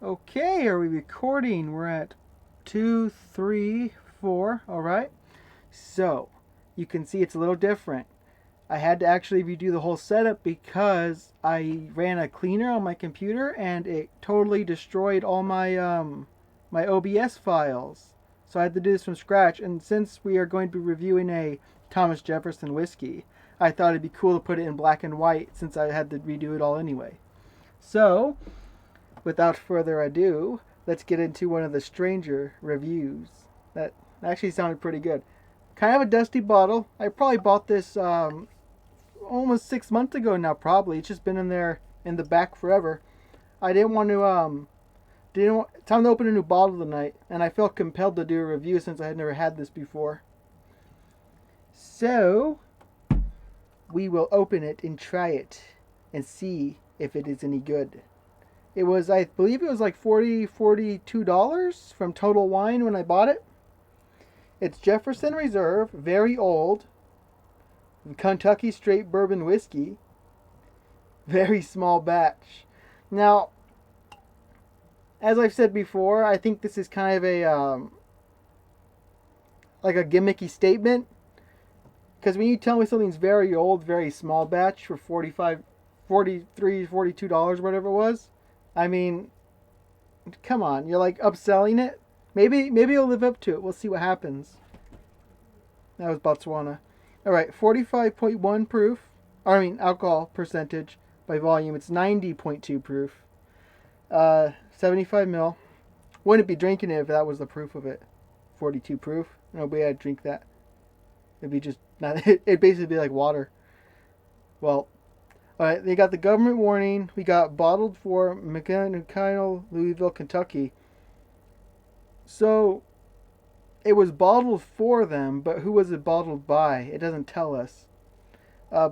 Okay, are we recording? We're at 2, 3, 4. All right. So you can see it's a little different. I had to actually redo the whole setup because I ran a cleaner on my computer and it totally destroyed all my my OBS files. So I had to do this from scratch. And since we are going to be reviewing a Thomas Jefferson whiskey, I thought it'd be cool to put it in black and white since I had to redo it all anyway. So without further ado, let's get into one of the stranger reviews. That actually sounded pretty good. Kind of a dusty bottle. I probably bought this almost 6 months ago now. Probably it's just been in there in the back forever. I didn't want to time to open a new bottle tonight, and I felt compelled to do a review since I had never had this before. So we will open it and try it and see if it is any good. It was, I believe it was like $42 from Total Wine when I bought it. It's Jefferson Reserve, very old, Kentucky straight bourbon whiskey, very small batch. Now, as I've said before, I think this is kind of a like a gimmicky statement, because when you tell me something's very old, very small batch for $42, whatever it was, I mean, come on, you're like upselling it. Maybe you'll live up to it. We'll see what happens. That was Botswana. All right, 45.1 proof. Alcohol percentage by volume. It's 90.2 proof. 75 mil. Wouldn't be drinking it if that was the proof of it. 42 proof. Nobody would drink that. It'd be just not. It'd basically be like water. Well. Alright, they got the government warning. We got bottled for McKinnell, Louisville, Kentucky. So, it was bottled for them, but who was it bottled by? It doesn't tell us.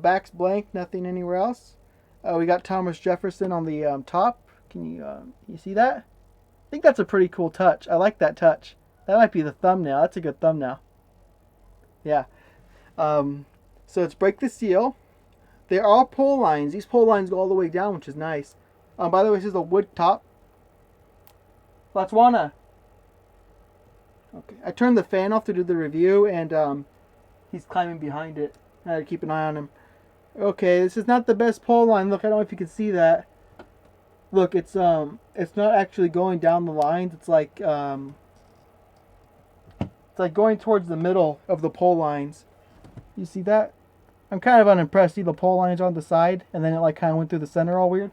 Back's blank, nothing anywhere else. We got Thomas Jefferson on the top. Can you see that? I think that's a pretty cool touch. I like that touch. That might be the thumbnail. That's a good thumbnail. Yeah. So let's break the seal. They're all pole lines. These pole lines go all the way down, which is nice. By the way, this is a wood top. Botswana. Okay, I turned the fan off to do the review, and he's climbing behind it. I had to keep an eye on him. Okay, this is not the best pole line. Look, I don't know if you can see that. Look, it's not actually going down the lines. It's like going towards the middle of the pole lines. You see that? I'm kind of unimpressed. See the pole lines on the side, and then it like kind of went through the center all weird.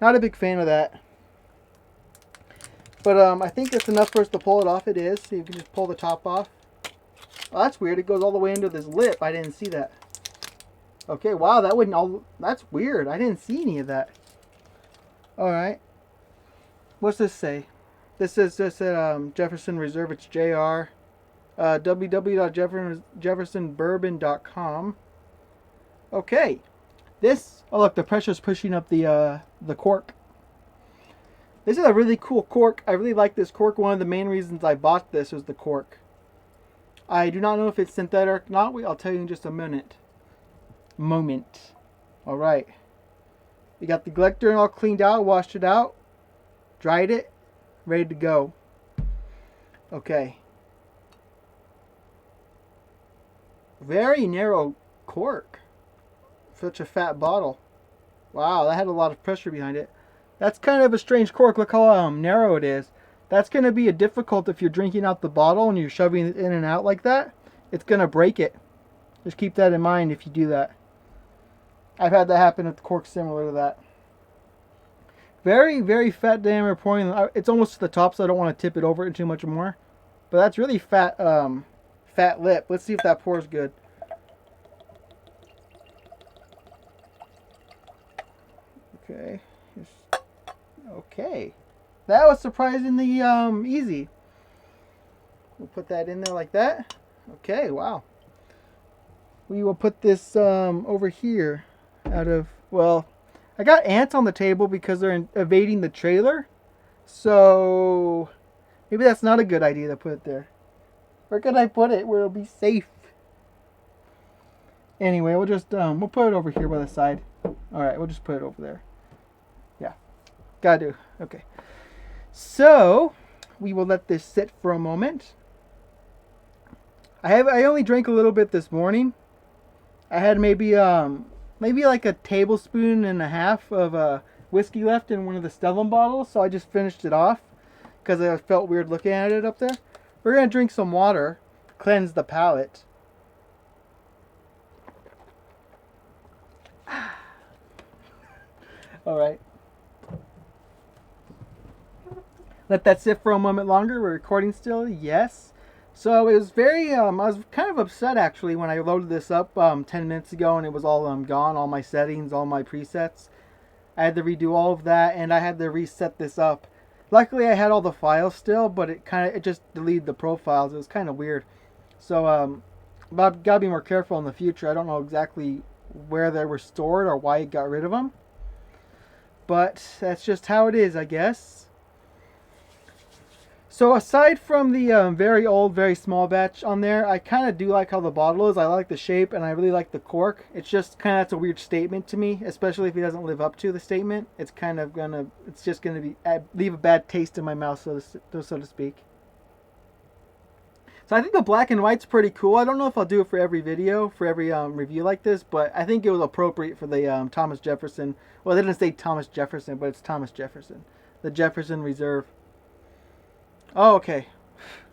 Not a big fan of that. But I think it's enough for us to pull it off. It is. So you can just pull the top off. Oh, that's weird. It goes all the way into this lip. I didn't see that. Okay, wow, that wouldn't all. That's weird. I didn't see any of that. All right. What's this say? This says just at Jefferson Reserve. It's JR. www.jeffersonbourbon.com. Okay, this. Oh look, the pressure's pushing up the cork. This is a really cool cork. I really like this cork. One of the main reasons I bought this was the cork. I do not know if it's synthetic or not. I'll tell you in just a minute. All right. We got the collector all cleaned out, washed it out, dried it, ready to go. Okay. Very narrow cork. Such a fat bottle. Wow, that had a lot of pressure behind it. That's kind of a strange cork. Look how narrow it is. That's going to be a difficult if you're drinking out the bottle and you're shoving it in and out like that. It's going to break it. Just keep that in mind if you do that. I've had that happen with corks similar to that. Very, very fat diameter pouring. It's almost to the top, so I don't want to tip it over too much more. But that's really fat, fat lip. Let's see if that pours good. Okay. Okay. That was surprisingly easy. We'll put that in there like that. Okay, wow. We will put this over here well, I got ants on the table because they're evading the trailer. So maybe that's not a good idea to put it there. Where can I put it where it'll be safe? Anyway, we'll just we'll put it over here by the side. All right, we'll just put it over there. Yeah, gotta do. Okay. So we will let this sit for a moment. I only drank a little bit this morning. I had maybe like a tablespoon and a half of whiskey left in one of the Stellum bottles, so I just finished it off because I felt weird looking at it up there. We're gonna drink some water, cleanse the palate. All right. Let that sit for a moment longer. We're recording still. Yes. So it was very. I was kind of upset actually when I loaded this up 10 minutes ago and it was all gone. All my settings, all my presets. I had to redo all of that and I had to reset this up. Luckily, I had all the files still, but it just deleted the profiles. It was kind of weird. So but gotta be more careful in the future. I don't know exactly where they were stored or why it got rid of them. But that's just how it is, I guess. So aside from the very old, very small batch on there, I kind of do like how the bottle is. I like the shape and I really like the cork. It's just kind of, that's a weird statement to me, especially if it doesn't live up to the statement. It's just gonna be leave a bad taste in my mouth, so to speak. So I think the black and white's pretty cool. I don't know if I'll do it for every video, for every review like this, but I think it was appropriate for the Thomas Jefferson. Well, they didn't say Thomas Jefferson, but it's Thomas Jefferson. The Jefferson Reserve. Oh, okay.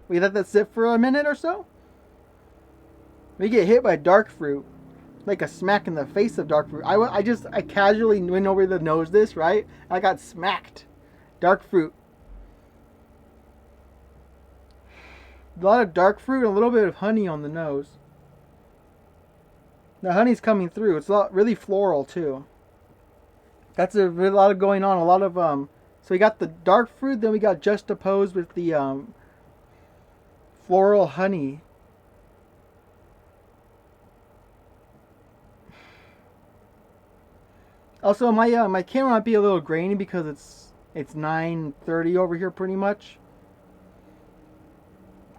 We let that sit for a minute or so. We get hit by dark fruit. Like a smack in the face of dark fruit. I casually went over the nose this, right? I got smacked. Dark fruit. A lot of dark fruit and a little bit of honey on the nose. The honey's coming through. It's really floral too. That's a lot of going on. A lot of So we got the dark fruit, then we got juxtaposed with the floral honey. Also, my camera might be a little grainy because it's 9:30 over here pretty much.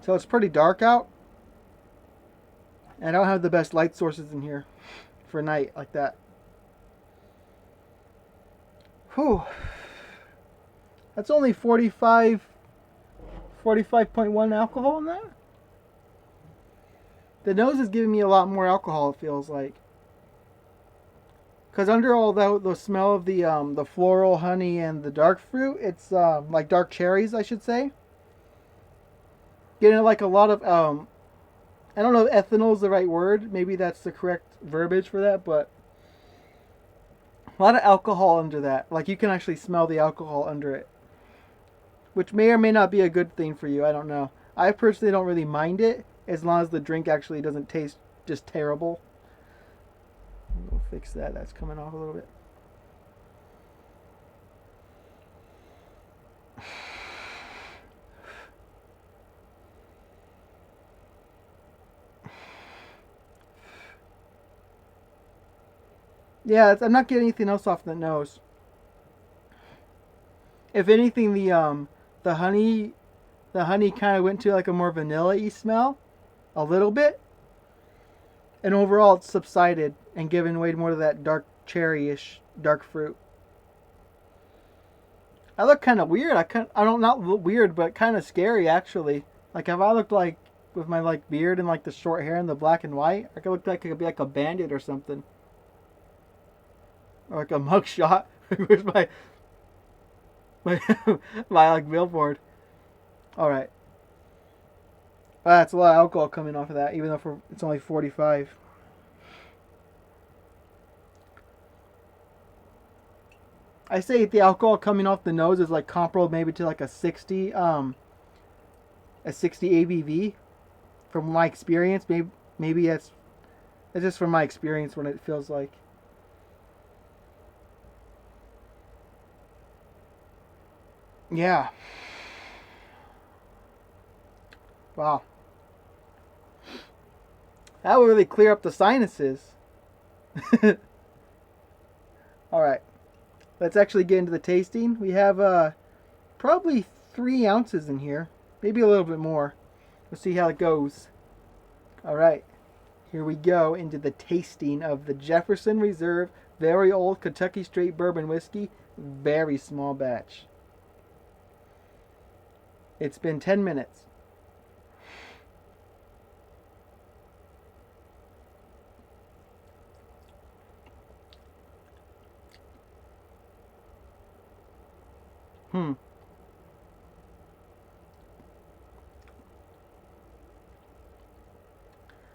So it's pretty dark out. And I don't have the best light sources in here for night like that. Whew. That's only 45.1 alcohol in that. The nose is giving me a lot more alcohol, it feels like. Because under all the smell of the floral honey and the dark fruit, it's like dark cherries, I should say. Getting like a lot of I don't know if ethanol is the right word. Maybe that's the correct verbiage for that, but a lot of alcohol under that. Like you can actually smell the alcohol under it, which may or may not be a good thing for you. I don't know. I personally don't really mind it as long as the drink actually doesn't taste just terrible. We'll fix that. That's coming off a little bit. Yeah, I'm not getting anything else off the nose. If anything, the honey kind of went to like a more vanilla-y smell, a little bit, and overall it's subsided and given way more to that dark cherry-ish dark fruit. I look kind of weird. I don't not look weird, but kind of scary actually. Like if I looked like with my like beard and like the short hair and the black and white, I could look like I could be like a bandit or something. Or like a mugshot. Where's my like billboard? All right. That's a lot of alcohol coming off of that, even though it's only 45. I say the alcohol coming off the nose is like comparable maybe to like a 60 ABV from my experience. Maybe it's just from my experience when it feels like. Yeah. Wow. That would really clear up the sinuses. All right. Let's actually get into the tasting. We have probably 3 ounces in here. Maybe a little bit more. We'll see how it goes. All right. Here we go into the tasting of the Jefferson Reserve Very Old Kentucky Straight Bourbon Whiskey. Very small batch. It's been 10 minutes.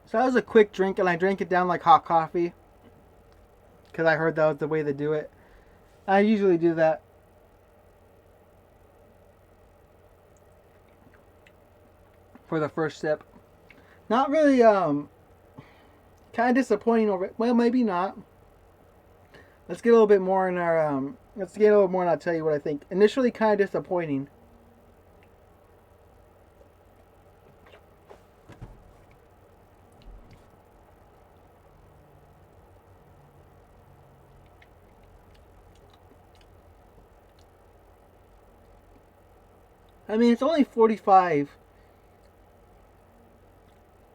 So that was a quick drink, and I drank it down like hot coffee. Because I heard that was the way to do it. I usually do that. For the first sip. Not really, kind of disappointing over it. Well, maybe not. Let's get a little bit more in our, let's get a little more and I'll tell you what I think. Initially kind of disappointing. I mean, it's only 45.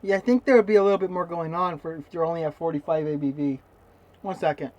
Yeah, I think there would be a little bit more going on for if you're only at 45 ABV. 1 second.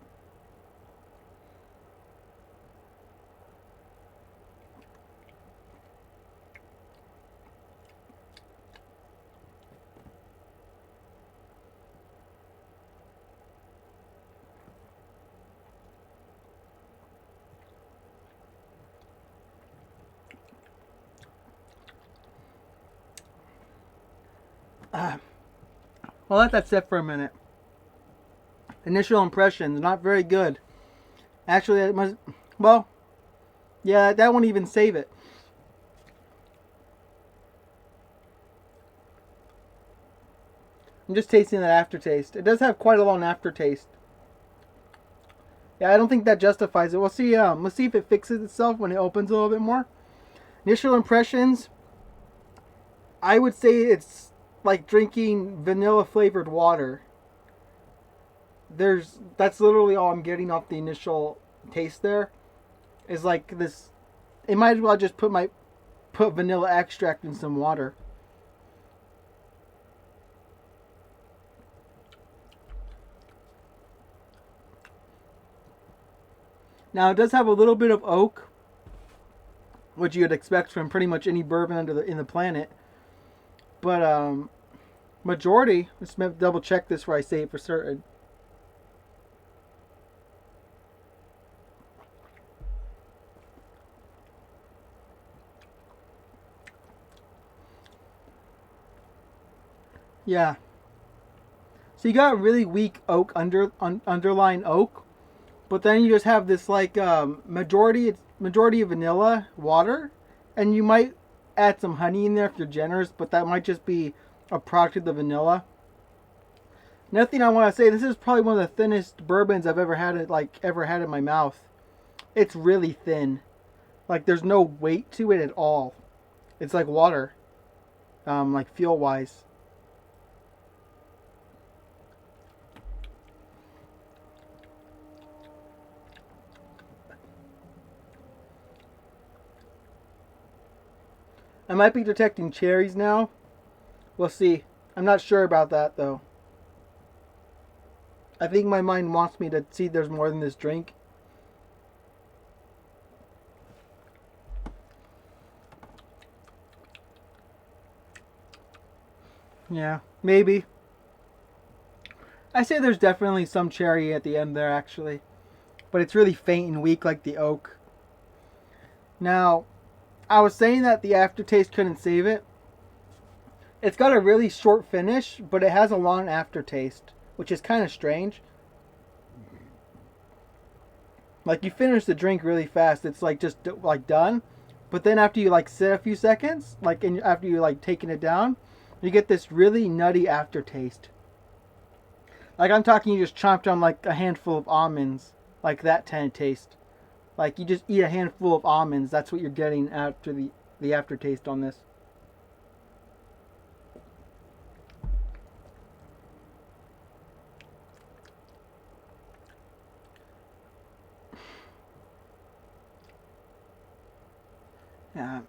Well, let that sit for a minute. Initial impressions, not very good. Actually, it must. Well, yeah, that won't even save it. I'm just tasting that aftertaste. It does have quite a long aftertaste. Yeah, I don't think that justifies it. We'll see. Let's see if it fixes itself when it opens a little bit more. Initial impressions. I would say it's like drinking vanilla flavored water. That's literally all I'm getting off the initial taste there. Is like this. It might as well just put vanilla extract in some water. Now it does have a little bit of oak, which you'd expect from pretty much any bourbon in the planet. But majority, let's double check this where I say it for certain. Yeah. So you got really weak oak underlying oak, but then you just have this like majority of vanilla water, and you might add some honey in there if you're generous, but that might just be a product of the vanilla. Another thing I want to say, this is probably one of the thinnest bourbons I've ever had in my mouth. It's really thin. Like there's no weight to it at all. It's like water. Like feel wise. I might be detecting cherries now. We'll see. I'm not sure about that though. I think my mind wants me to see there's more than this drink. Yeah, maybe. I say there's definitely some cherry at the end there actually. But it's really faint and weak like the oak. Now, I was saying that the aftertaste couldn't save it. It's got a really short finish, but it has a long aftertaste, which is kind of strange. Like you finish the drink really fast, it's like just like done. But then after you like sit a few seconds, like after you like taking it down, you get this really nutty aftertaste. Like I'm talking, you just chomped on like a handful of almonds, like that kind of taste. Like you just eat a handful of almonds. That's what you're getting after the aftertaste on this. Yeah.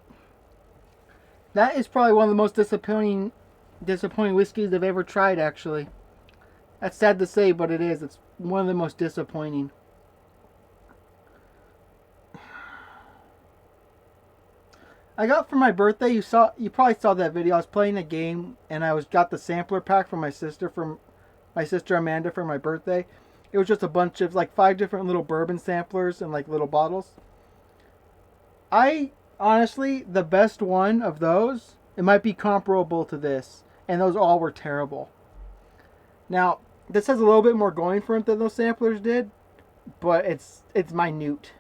That is probably one of the most disappointing whiskeys I've ever tried, actually. That's sad to say, but it is. It's one of the most disappointing. I got for my birthday. You probably saw that video. I was playing a game and got the sampler pack from my sister Amanda for my birthday. It was just a bunch of like 5 different little bourbon samplers and like little bottles. I honestly, the best one of those, it might be comparable to this, and those all were terrible. Now, this has a little bit more going for it than those samplers did, but it's minute.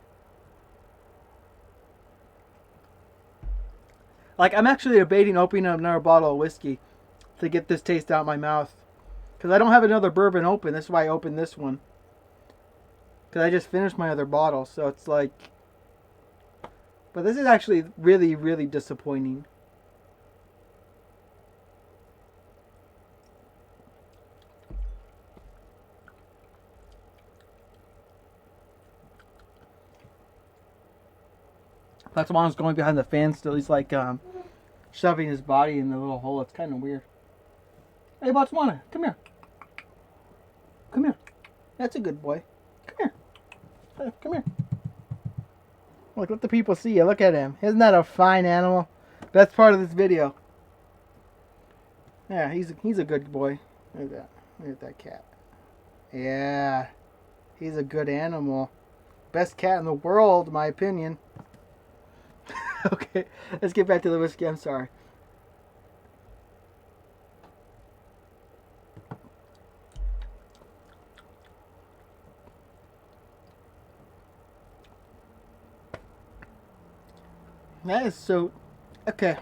Like, I'm actually debating opening another bottle of whiskey to get this taste out of my mouth. Because I don't have another bourbon open. That's why I opened this one. Because I just finished my other bottle. So it's like... But this is actually really, really disappointing. That's why I was going behind the fan still. He's like shoving his body in the little hole. It's kind of weird. Hey, Botswana, come here. Come here. That's a good boy. Come here. Hey, come here. Look, let the people see you. Look at him. Isn't that a fine animal? Best part of this video. Yeah, he's a good boy. Look at that. Look at that cat. Yeah. He's a good animal. Best cat in the world, in my opinion. Okay, let's get back to the whiskey. I'm sorry. That is so... Okay.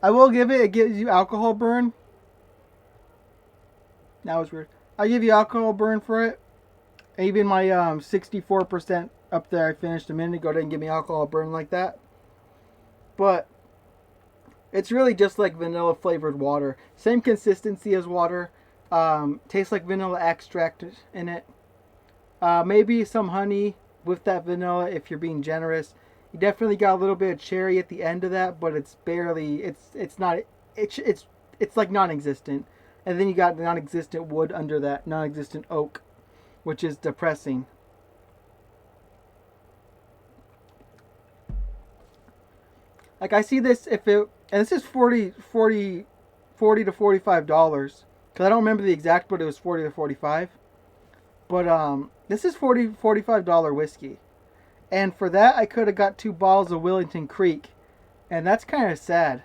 I will give it gives you alcohol burn. That was weird. I give you alcohol burn for it. Even my 64% up there I finished a minute ago didn't give me alcohol burn like that. But it's really just like vanilla flavored water. Same consistency as water. Tastes like vanilla extract in it. Maybe some honey with that vanilla if you're being generous. You definitely got a little bit of cherry at the end of that, but it's barely, it's like non-existent. And then you got non-existent wood under that, non-existent oak, which is depressing. Like I see this and this is $40 to $45 because I don't remember the exact, but it was 40 to 45. But this is $45 whiskey, and for that I could have got 2 bottles of Wellington Creek, and that's kind of sad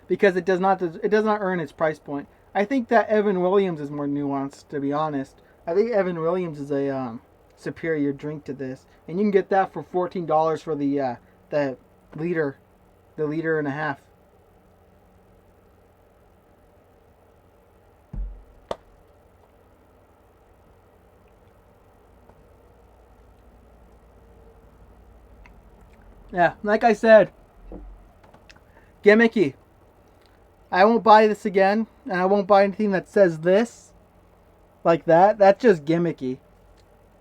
because it does not earn its price point. I think that Evan Williams is more nuanced, to be honest. I think Evan Williams is a superior drink to this, and you can get that for $14 for the liter and a half. Yeah, like I said, gimmicky. I won't buy this again, and I won't buy anything that says this, like that. That's just gimmicky.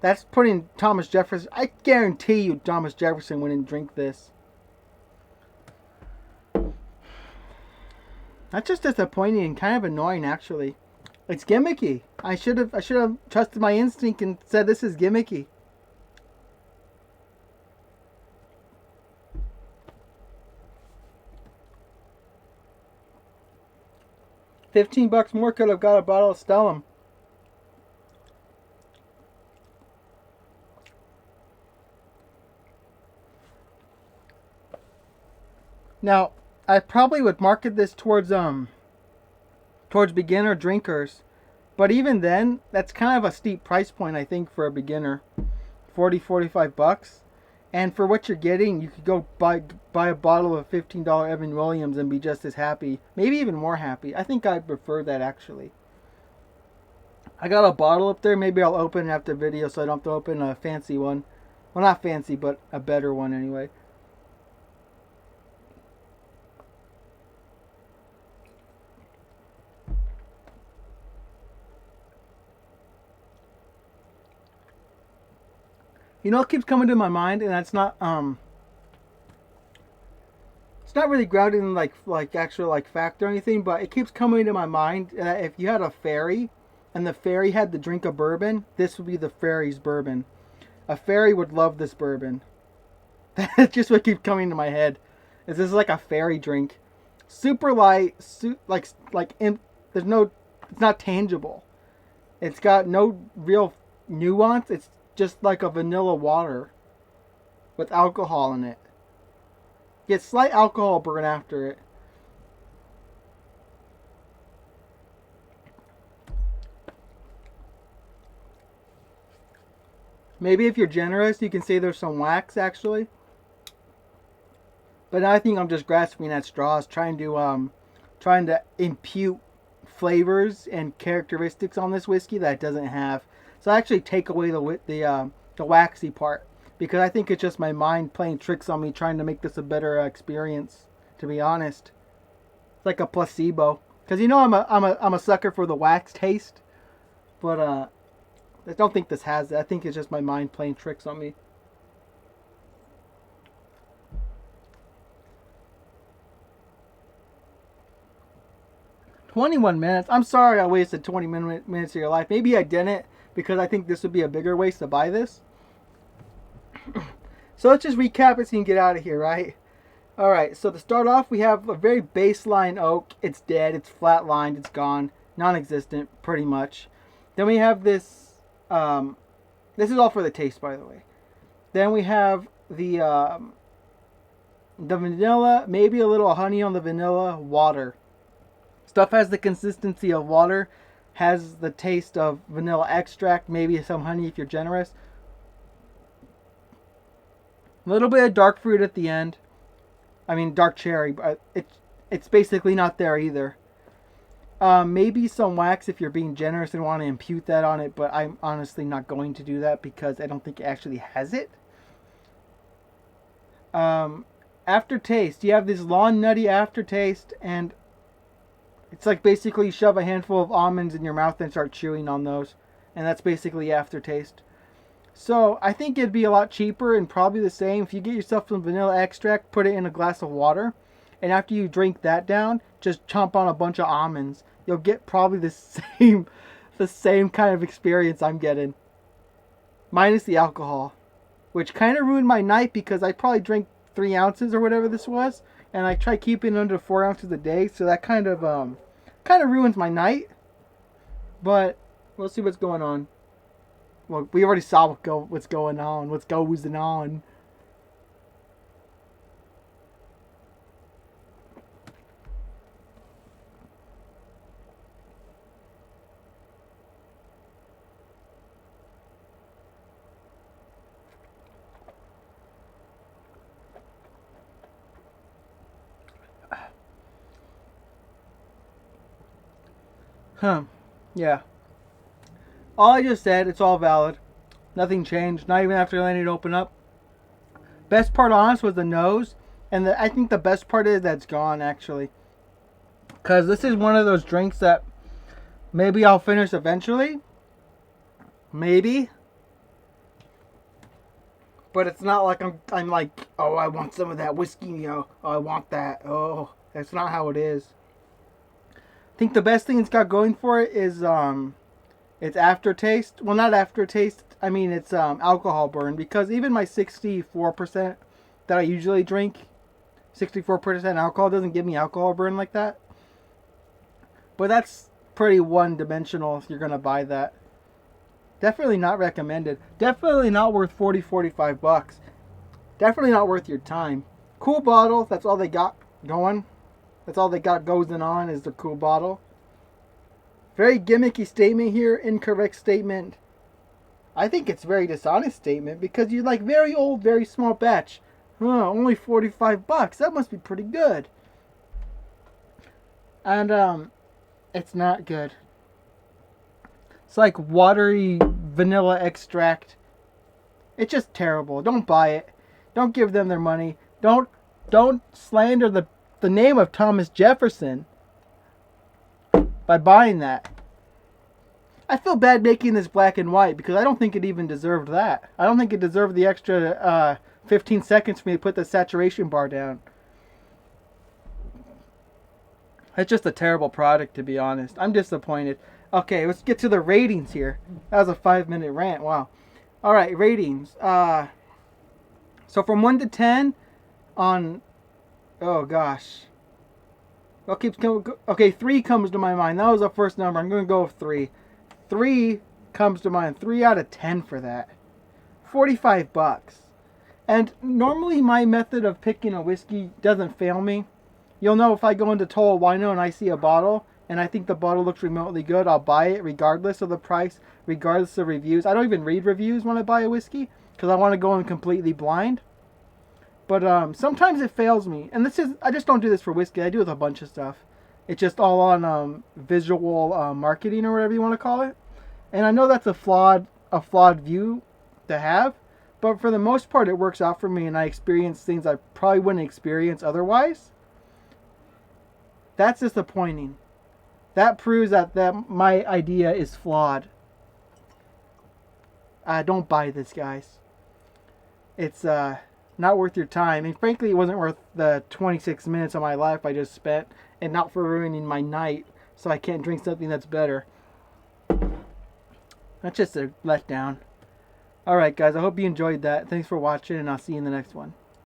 That's putting Thomas Jefferson... I guarantee you Thomas Jefferson wouldn't drink this. That's just disappointing and kind of annoying, actually. It's gimmicky. I should have trusted my instinct and said this is gimmicky. $15 more could have got a bottle of Stellum. Now, I probably would market this towards beginner drinkers, but even then, that's kind of a steep price point, I think, for a beginner. $45. And for what you're getting, you could go buy a bottle of $15 Evan Williams and be just as happy. Maybe even more happy. I think I prefer that, actually. I got a bottle up there. Maybe I'll open it after the video so I don't have to open a fancy one. Well, not fancy, but a better one anyway. You know what keeps coming to my mind, and that's not it's not really grounded in like actual fact or anything, but it keeps coming to my mind that if you had a fairy and the fairy had the drink of bourbon, this would be the fairy's bourbon. A fairy would love this bourbon. That's just what keeps coming to my head. Is this like a fairy drink? Super light, there's no, it's not tangible. It's got no real nuance. It's just like a vanilla water with alcohol in it. Get slight alcohol burn after it. Maybe if you're generous, you can say there's some wax actually. But I think I'm just grasping at straws, trying to impute flavors and characteristics on this whiskey that it doesn't have. So I actually take away the waxy part because I think it's just my mind playing tricks on me, trying to make this a better experience. To be honest, it's like a placebo. Because I'm a sucker for the wax taste, but I don't think this has it. I think it's just my mind playing tricks on me. $21. I'm sorry I wasted 20 minutes of your life. Maybe I didn't because I think this would be a bigger waste to buy this. So let's just recap it so you can get out of here, right? Alright, so to start off, we have a very baseline oak. It's dead, it's flatlined, it's gone. Non-existent, pretty much. Then we have this, this is all for the taste, by the way. Then we have the vanilla, maybe a little honey on the vanilla, water. Stuff has the consistency of water, has the taste of vanilla extract, maybe some honey if you're generous. A little bit of dark fruit at the end. I mean dark cherry, but it's basically not there either. Maybe some wax if you're being generous and want to impute that on it, but I'm honestly not going to do that because I don't think it actually has it. Aftertaste, you have this lawn nutty aftertaste, and it's like basically shove a handful of almonds in your mouth and start chewing on those. And that's basically aftertaste. So I think it'd be a lot cheaper and probably the same if you get yourself some vanilla extract, put it in a glass of water. And after you drink that down, just chomp on a bunch of almonds. You'll get probably the same kind of experience I'm getting. Minus the alcohol. Which kind of ruined my night because I probably drank 3 ounces or whatever this was. And I try keeping it under 4 ounces a day, so that kind of ruins my night. But we'll see what's going on. Well, we already saw what's going on. What's going on. Yeah. All I just said, it's all valid. Nothing changed. Not even after letting it open up. Best part, honest, was the nose. And I think the best part is that it's gone, actually. Because this is one of those drinks that maybe I'll finish eventually. Maybe. But it's not like I'm like, oh, I want some of that whiskey, yo. Oh, I want that. Oh, that's not how it is. I think the best thing it's got going for it is its aftertaste. Well, not aftertaste. I mean, it's alcohol burn. Because even my 64% that I usually drink, 64% alcohol doesn't give me alcohol burn like that. But that's pretty one-dimensional if you're going to buy that. Definitely not recommended. Definitely not worth $40-45. Definitely not worth your time. Cool bottle. That's all they got going. That's all they got going on is the cool bottle. Very gimmicky statement here. Incorrect statement. I think it's very dishonest statement because you're like very old, very small batch. Only $45. That must be pretty good. And it's not good. It's like watery vanilla extract. It's just terrible. Don't buy it. Don't give them their money. Don't slander the name of Thomas Jefferson by buying that. I feel bad making this black and white because I don't think it even deserved that. I don't think it deserved the extra 15 seconds for me to put the saturation bar down. It's just a terrible product, to be honest. I'm disappointed. Okay, let's get to the ratings here. That was a 5-minute rant. Wow. All right, ratings. So from 1 to 10 on, oh gosh. Okay, 3 comes to my mind. That was the first number. I'm going to go with 3. 3 comes to mind. 3 out of 10 for that. $45. And normally my method of picking a whiskey doesn't fail me. You'll know if I go into Total Wino and I see a bottle and I think the bottle looks remotely good, I'll buy it regardless of the price, regardless of reviews. I don't even read reviews when I buy a whiskey because I want to go in completely blind. But sometimes it fails me. And I just don't do this for whiskey. I do it with a bunch of stuff. It's just all on visual marketing or whatever you want to call it. And I know that's a flawed view to have. But for the most part, it works out for me, and I experience things I probably wouldn't experience otherwise. That's disappointing. That proves that my idea is flawed. Don't buy this, guys. It's not worth your time. And frankly, it wasn't worth the 26 minutes of my life I just spent, and not for ruining my night so I can't drink something that's better. That's just a letdown. Alright guys, I hope you enjoyed that. Thanks for watching, and I'll see you in the next one.